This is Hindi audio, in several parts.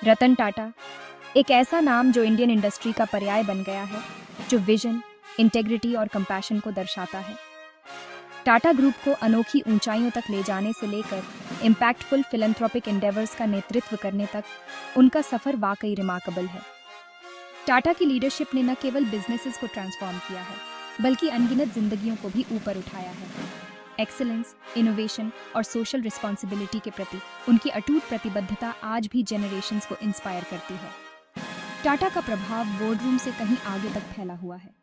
रतन टाटा एक ऐसा नाम जो इंडियन इंडस्ट्री का पर्याय बन गया है, जो विजन, इंटेग्रिटी और कंपैशन को दर्शाता है। टाटा ग्रुप को अनोखी ऊंचाइयों तक ले जाने से लेकर इम्पैक्टफुल फिलैंथ्रोपिक एंडेवर्स का नेतृत्व करने तक उनका सफर वाकई रिमार्केबल है। टाटा की लीडरशिप ने न केवल बिजनेसेस को ट्रांसफॉर्म किया है, बल्कि अनगिनत जिंदगियों को भी ऊपर उठाया है। एक्सीलेंस, इनोवेशन और सोशल रिस्पॉन्सिबिलिटी के प्रति उनकी अटूट प्रतिबद्धता आज भी जेनरेशंस को इंस्पायर करती है। टाटा का प्रभाव बोर्डरूम से कहीं आगे तक फैला हुआ है।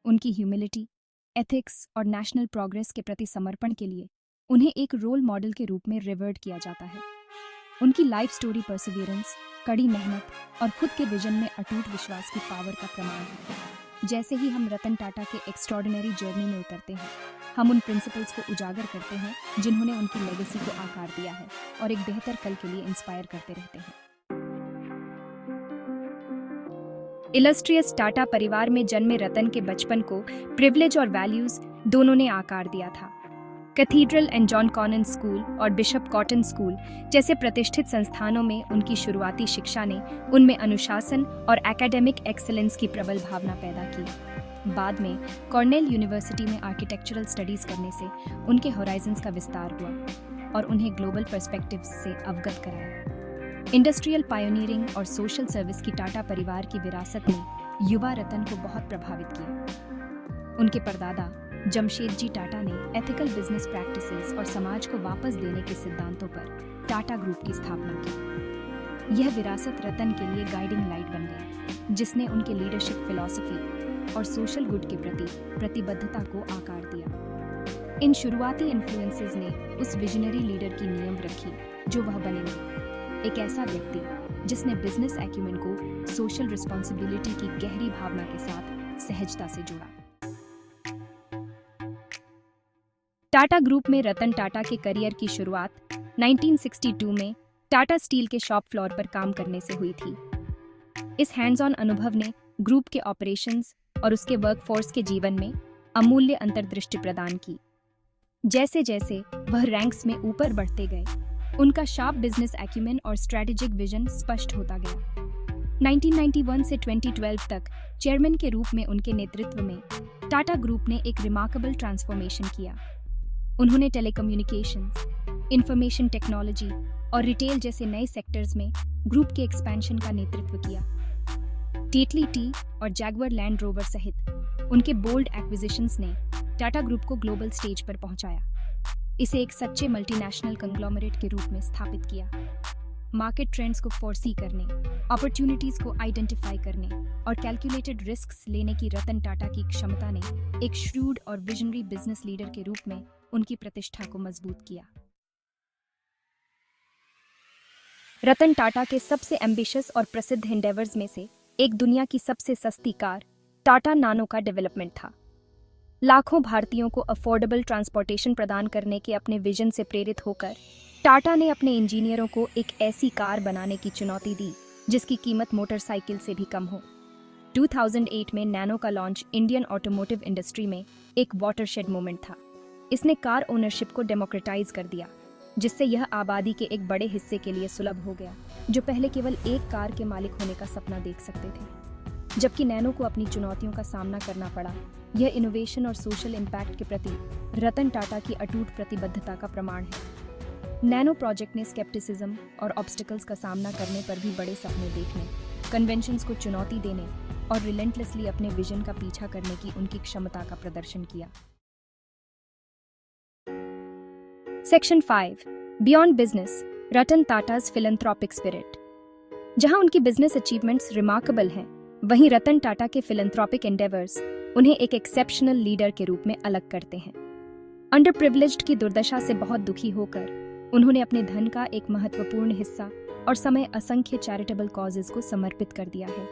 उनकी ह्यूमिलिटी, एथिक्स और नेशनल प्रोग्रेस के प्रति समर्पण के लिए उन्हें एक रोल मॉडल के रूप में रिवर्ड किया जाता है। उनकी लाइफ स्टोरी परसिवियरेंस, कड़ी मेहनत और खुद के विजन में अटूट विश्वास की पावर का प्रमाण है। जैसे ही हम रतन टाटा के एक्स्ट्रॉर्डिनरी जर्नी में उतरते हैं, हम उन प्रिंसिपल्स को उजागर करते हैं जिन्होंने उनकी लेगेसी को आकार दिया है और एक बेहतर कल के लिए इंस्पायर करते रहते हैं। इलस्ट्रियस टाटा परिवार में जन्मे रतन के बचपन को प्रिविलेज और वैल्यूज दोनों ने आकार दिया था। Cathedral and John Connon school और बिशप कॉटन स्कूल जैसे प्रतिष्ठित संस्थानों में उनकी शुरुआती शिक्षा ने उनमें अनुशासन और एकेडमिक एक्सीलेंस की प्रबल भावना पैदा की। बाद में कॉर्नेल यूनिवर्सिटी में आर्किटेक्चरल स्टडीज करने से उनके होराइजन्स का विस्तार हुआ और उन्हें ग्लोबल पर्सपेक्टिव्स से अवगत कराया। इंडस्ट्रियल पायोनियरिंग और सोशल सर्विस की टाटा परिवार की विरासत ने युवा रतन को बहुत प्रभावित किया। उनके परदादा जमशेदजी टाटा ने एथिकल बिजनेस प्रैक्टिसेस और समाज को वापस देने के सिद्धांतों पर टाटा ग्रुप की स्थापना की। यह विरासत रतन के लिए गाइडिंग लाइट बन गई, जिसने उनके लीडरशिप फिलॉसफी और सोशल गुड के प्रति प्रतिबद्धता को आकार दिया। इन शुरुआती इन्फ्लुएंसेस ने उस विजनरी लीडर की नींव रखी जो वह बनेंगे, एक ऐसा व्यक्ति जिसने बिजनेस एक्यूमेन को सोशल रिस्पॉन्सिबिलिटी की गहरी भावना के साथ सहजता से जोड़ा। टाटा ग्रुप में रतन टाटा के करियर की शुरुआत 1962 में टाटा स्टील के शॉप फ्लोर पर काम करने से हुई थी। इस हैंड्स ऑन अनुभव ने ग्रुप के ऑपरेशंस और उसके वर्कफोर्स के जीवन में अमूल्य अंतर्दृष्टि प्रदान की। जैसे जैसे वह रैंक्स में ऊपर बढ़ते गए, उनका शार्प बिजनेस एक्यूमेन और स्ट्रैटेजिक विजन स्पष्ट होता गया। 1991 से 2012 तक चेयरमैन के रूप में उनके नेतृत्व में टाटा ग्रुप ने एक रिमार्केबल ट्रांसफॉर्मेशन किया। उन्होंने टेलीकम्युनिकेशंस, इंफॉर्मेशन टेक्नोलॉजी और रिटेल जैसे नए सेक्टर्स में ग्रुप के एक्सपेंशन का नेतृत्व किया। टेटली टी और जैगवर लैंड रोवर सहित उनके बोल्ड एक्विजिशंस ने टाटा ग्रुप को ग्लोबल स्टेज पर पहुंचाया, इसे एक सच्चे मल्टीनेशनल कंग्लोमरेट के रूप में स्थापित किया। मार्केट ट्रेंड्स को फोरसी करने, अपॉर्चुनिटीज को आइडेंटिफाई करने और कैलकुलेटेड रिस्क्स लेने की रतन टाटा की क्षमता ने एक श्रूड और विजनरी बिजनेस लीडर के रूप में उनकी प्रतिष्ठा को मजबूत किया। रतन टाटा के सबसे एम्बिशियस और प्रसिद्ध एंडेवर्स में से एक दुनिया की सबसे सस्ती कार टाटा नानो का डेवलपमेंट था। लाखों भारतीयों को अफोर्डेबल ट्रांसपोर्टेशन प्रदान करने के अपने विजन से प्रेरित होकर टाटा ने अपने इंजीनियरों को एक ऐसी कार बनाने की चुनौती दी जिसकी कीमत मोटरसाइकिल से भी कम हो। 2008 में नैनो का लॉन्च इंडियन ऑटोमोटिव इंडस्ट्री में एक वाटरशेड मोमेंट था। इसने कार ओनरशिप को डेमोक्रेटाइज कर दिया, जिससे यह आबादी के एक बड़े हिस्से के लिए सुलभ हो गया जो पहले केवल एक कार के मालिक होने का सपना देख सकते थे। जबकि नैनो को अपनी चुनौतियों का सामना करना पड़ा, यह इनोवेशन और सोशल इम्पैक्ट के प्रति रतन टाटा की अटूट प्रतिबद्धता का प्रमाण है। नैनो प्रोजेक्ट ने स्केप्टिसिज्म और ऑब्स्टिकल्स का सामना करने पर भी बड़े सपने देखने, कन्वेंशंस को चुनौती देने और रिलेंटलेसली अपने विजन का पीछा करने की उनकी क्षमता का प्रदर्शन किया। सेक्शन 5, बियॉन्ड बिजनेस, रतन टाटाज फिलैंथ्रोपिक स्पिरिट। जहां उनकी बिजनेस अचीवमेंट्स रिमार्केबल हैं, वहीं रतन टाटा के फिलैंथ्रोपिक एंडेवर्स उन्हें एक एक्सेप्शनल लीडर के रूप में अलग करते हैं। अंडर प्रिविलेज्ड की दुर्दशा से बहुत दुखी होकर उन्होंने अपने धन का एक महत्वपूर्ण हिस्सा और समय असंख्य चैरिटेबल कॉजेज को समर्पित कर दिया है।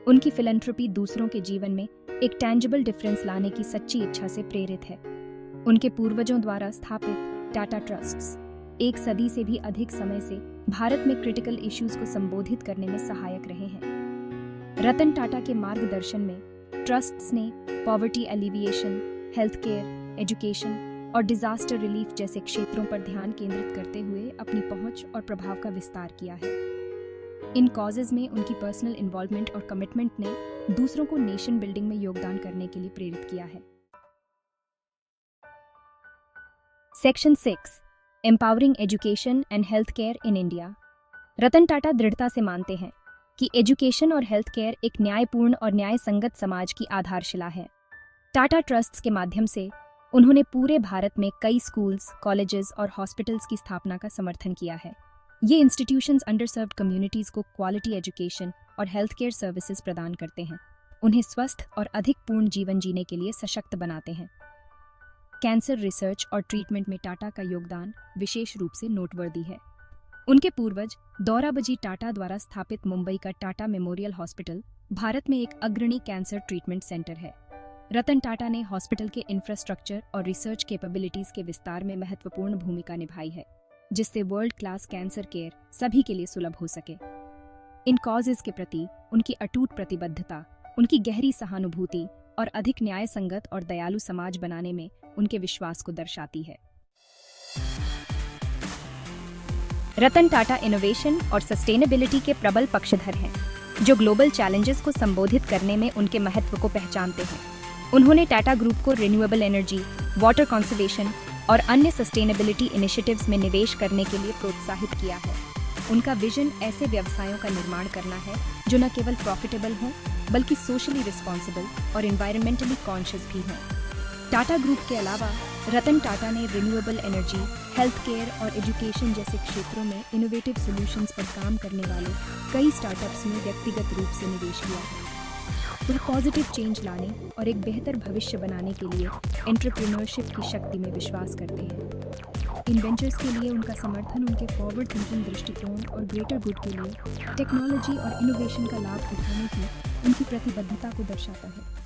उनकी फिलैंथ्रोपी दूसरों के जीवन में एक टैंजिबल डिफरेंस लाने की सच्ची इच्छा से प्रेरित है। उनके पूर्वजों द्वारा स्थापित टाटा ट्रस्ट्स एक सदी से भी अधिक समय से भारत में क्रिटिकल इश्यूज को संबोधित करने में सहायक रहे हैं। रतन टाटा के मार्गदर्शन में ट्रस्ट्स ने poverty alleviation, health care, education और डिजास्टर रिलीफ जैसे क्षेत्रों पर ध्यान केंद्रित करते हुए अपनी पहुंच और प्रभाव का विस्तार किया है। इन कॉजेज में उनकी पर्सनल इन्वॉल्वमेंट और कमिटमेंट ने दूसरों को नेशन बिल्डिंग में योगदान करने के लिए प्रेरित किया है। Section 6, empowering education and health care in India. Ratan Tata दृढ़ता से मानते हैं कि एजुकेशन और हेल्थ केयर एक न्यायपूर्ण और न्याय संगत समाज की आधारशिला है। टाटा ट्रस्ट्स के माध्यम से उन्होंने पूरे भारत में कई स्कूल्स, कॉलेजेस और हॉस्पिटल्स की स्थापना का समर्थन किया है। ये इंस्टीट्यूशंस अंडरसर्व्ड कम्युनिटीज को क्वालिटी एजुकेशन और हेल्थ केयर सर्विसेज प्रदान करते हैं, उन्हें स्वस्थ और अधिक पूर्ण जीवन जीने के लिए सशक्त बनाते हैं। कैंसर रिसर्च और ट्रीटमेंट में टाटा का योगदान विशेष रूप से नोटवर्दी है। उनके पूर्वज दौराबजी टाटा द्वारा स्थापित मुंबई का टाटा मेमोरियल हॉस्पिटल भारत में एक अग्रणी कैंसर ट्रीटमेंट सेंटर है। रतन टाटा ने हॉस्पिटल के इंफ्रास्ट्रक्चर और रिसर्च कैपेबिलिटीज के विस्तार में महत्वपूर्ण भूमिका निभाई है, जिससे वर्ल्ड क्लास कैंसर केयर सभी के लिए सुलभ हो सके। इन कॉजेज के प्रति उनकी अटूट प्रतिबद्धता, उनकी गहरी सहानुभूति और अधिक न्याय संगत और दयालु समाज बनाने में उनके विश्वास को दर्शाती है। रतन टाटा इनोवेशन और सस्टेनेबिलिटी के प्रबल पक्षधर हैं, जो ग्लोबल चैलेंजेस को संबोधित करने में उनके महत्व को पहचानते हैं। उन्होंने टाटा ग्रुप को रिन्यूएबल एनर्जी, वाटर कंजर्वेशन और अन्य सस्टेनेबिलिटी इनिशिएटिव्स में निवेश करने के लिए प्रोत्साहित किया है। उनका विजन ऐसे व्यवसायों का निर्माण करना है जो न केवल प्रॉफिटेबल हों, बल्कि सोशली रिस्पॉन्सिबल और एनवायरमेंटली कॉन्शियस भी हों। टाटा ग्रुप के अलावा रतन टाटा ने रिन्यूएबल एनर्जी, हेल्थ केयर और एजुकेशन जैसे क्षेत्रों में इनोवेटिव सॉल्यूशंस पर काम करने वाले कई स्टार्टअप्स में व्यक्तिगत रूप से निवेश किया है। वह पॉजिटिव चेंज लाने और एक बेहतर भविष्य बनाने के लिए एंटरप्रेन्योरशिप की शक्ति में विश्वास करते हैं। इन वेंचर्स के लिए उनका समर्थन उनके फॉरवर्ड थिंकिंग दृष्टिकोण और ग्रेटर गुड के लिए टेक्नोलॉजी और इनोवेशन का लाभ उठाने की उनकी प्रतिबद्धता को दर्शाता है।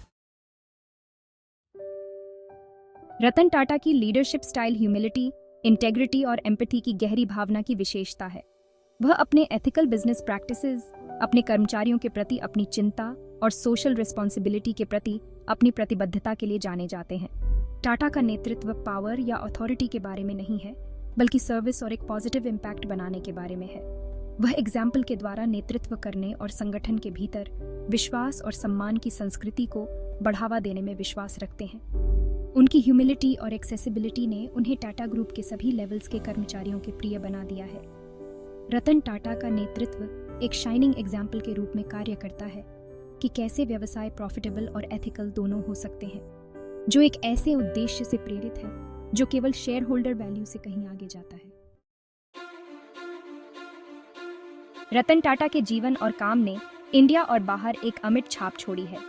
रतन टाटा की लीडरशिप स्टाइल ह्यूमिलिटी, इंटेग्रिटी और एम्पैथी की गहरी भावना की विशेषता है। वह अपने एथिकल बिजनेस प्रैक्टिसेस, अपने कर्मचारियों के प्रति अपनी चिंता और सोशल रिस्पॉन्सिबिलिटी के प्रति अपनी प्रतिबद्धता के लिए जाने जाते हैं। टाटा का नेतृत्व पावर या अथॉरिटी के बारे में नहीं है, बल्कि सर्विस और एक पॉजिटिव इम्पैक्ट बनाने के बारे में है। वह एग्जाम्पल के द्वारा नेतृत्व करने और संगठन के भीतर विश्वास और सम्मान की संस्कृति को बढ़ावा देने में विश्वास रखते हैं। उनकी ह्यूमिलिटी और एक्सेसिबिलिटी ने उन्हें टाटा ग्रुप के सभी लेवल्स के कर्मचारियों के प्रिय बना दिया है। रतन टाटा का नेतृत्व एक शाइनिंग एग्जाम्पल के रूप में कार्य करता है कि कैसे व्यवसाय प्रॉफिटेबल और एथिकल दोनों हो सकते हैं, जो एक ऐसे उद्देश्य से प्रेरित है जो केवल शेयर होल्डर वैल्यू से कहीं आगे जाता है। रतन टाटा के जीवन और काम ने इंडिया और बाहर एक अमिट छाप छोड़ी है।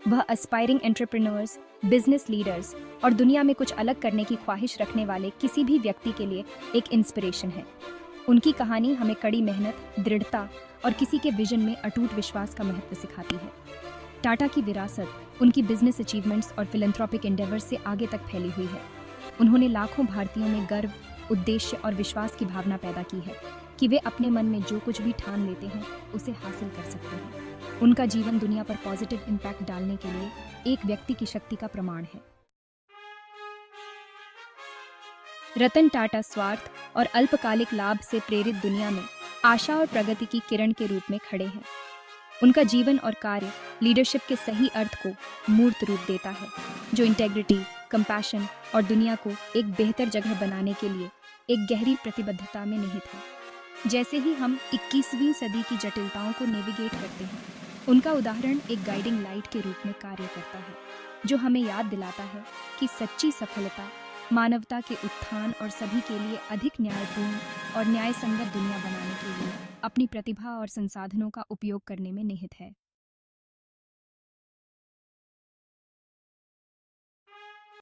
वह एस्पायरिंग एंटरप्रेन्योर्स, बिजनेस लीडर्स और दुनिया में कुछ अलग करने की ख्वाहिश रखने वाले किसी भी व्यक्ति के लिए एक इंस्पिरेशन है। उनकी कहानी हमें कड़ी मेहनत, दृढ़ता और किसी के विजन में अटूट विश्वास का महत्व सिखाती है। टाटा की विरासत उनकी बिजनेस अचीवमेंट्स और फिलैंथ्रोपिक एंडेवर्स से आगे तक फैली हुई है। उन्होंने लाखों भारतीयों में गर्व, उद्देश्य और विश्वास की भावना पैदा की है कि वे अपने मन में जो कुछ भी ठान लेते हैं उसे हासिल कर सकते हैं। उनका जीवन दुनिया पर पॉजिटिव इम्पैक्ट डालने के लिए एक व्यक्ति की शक्ति का प्रमाण है। रतन टाटा स्वार्थ और अल्पकालिक लाभ से प्रेरित दुनिया में आशा और प्रगति की किरण के रूप में खड़े हैं। उनका जीवन और कार्य लीडरशिप के सही अर्थ को मूर्त रूप देता है, जो इंटेग्रिटी, कंपैशन और दुनिया को एक बेहतर जगह बनाने के लिए एक गहरी प्रतिबद्धता में निहित है। जैसे ही हम 21वीं सदी की जटिलताओं को नेविगेट करते हैं, उनका उदाहरण एक गाइडिंग लाइट के रूप में कार्य करता है, जो हमें याद दिलाता है कि सच्ची सफलता मानवता के उत्थान और सभी के लिए अधिक न्यायपूर्ण और न्याय संगत दुनिया बनाने के लिए अपनी प्रतिभा और संसाधनों का उपयोग करने में निहित है।